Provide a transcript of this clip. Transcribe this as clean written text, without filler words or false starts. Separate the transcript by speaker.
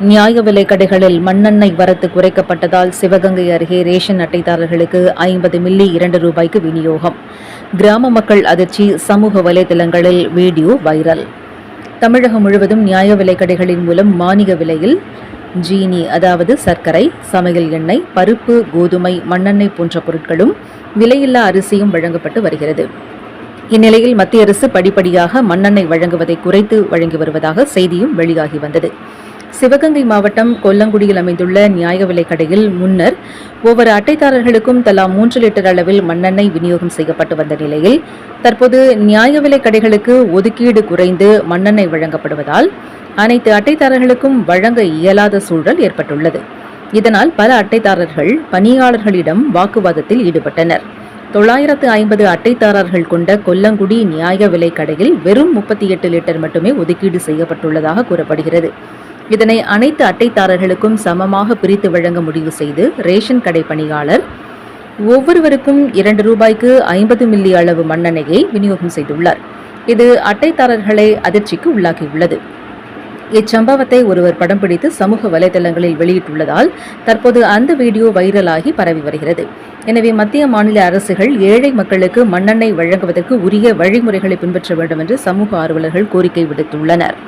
Speaker 1: நியாய விலைக் கடைகளில் மண்ணெண்ணெய் வரத்து குறைக்கப்பட்டதால் சிவகங்கை அருகே ரேஷன் அட்டைதாரர்களுக்கு 50 மில்லி ₹2 விநியோகம். கிராம மக்கள் அதிர்ச்சி, சமூக வலைதளங்களில் வீடியோ வைரல். தமிழகம் முழுவதும் நியாய விலைக் கடைகளின் மூலம் மானிய விலையில் ஜீனி, அதாவது சர்க்கரை, சமையல் எண்ணெய், பருப்பு, கோதுமை, மண்ணெண்ணெய் போன்ற பொருட்களும் விலையில்லா அரிசியும் வழங்கப்பட்டு வருகிறது. இந்நிலையில் மத்திய அரசு படிப்படியாக மண்ணெண்ணெய் வழங்குவதை குறைத்து வழங்கி வருவதாக செய்தியும் வெளியாகி வந்தது. சிவகங்கை மாவட்டம் கொல்லங்குடியில் அமைந்துள்ள நியாய விலைக் கடையில் முன்னர் ஒவ்வொரு அட்டைதாரர்களுக்கும் தலா 3 லிட்டர் அளவில் மண்ணெண்ணெய் விநியோகம் செய்யப்பட்டு வந்த நிலையில் தற்போது நியாய விலைக் கடைகளுக்கு ஒதுக்கீடு குறைந்து மண்ணெண்ணெய் வழங்கப்படுவதால் அனைத்து அட்டைதாரர்களுக்கும் வழங்க இயலாத சூழல் ஏற்பட்டுள்ளது. இதனால் பல அட்டைதாரர்கள் பணியாளர்களிடம் வாக்குவாதத்தில் ஈடுபட்டனர். 950 அட்டைதாரர்கள் கொண்ட கொல்லங்குடி நியாய விலைக் கடையில் வெறும் 38 லிட்டர் மட்டுமே ஒதுக்கீடு செய்யப்பட்டுள்ளதாக கூறப்படுகிறது. இதனை அனைத்து அட்டைதாரர்களுக்கும் சமமாக பிரித்து வழங்க முடிவு செய்து ரேஷன் கடை பணியாளர் ஒவ்வொருவருக்கும் ₹2 50 மில்லி அளவு மண்ணெண்ணெயை விநியோகம் செய்துள்ளார். இது அட்டைதாரர்களை அதிர்ச்சிக்கு உள்ளாகியுள்ளது. இச்சம்பவத்தை ஒருவர் படம் பிடித்து சமூக வலைதளங்களில் வெளியிட்டுள்ளதால் தற்போது அந்த வீடியோ வைரலாகி பரவி வருகிறது. எனவே மத்திய, மாநில அரசுகள் ஏழை மக்களுக்கு மண்ணெண்ணெய் வழங்குவதற்கு உரிய வழிமுறைகளை பின்பற்ற வேண்டும் என்று சமூக ஆர்வலர்கள் கோரிக்கை விடுத்துள்ளனர்.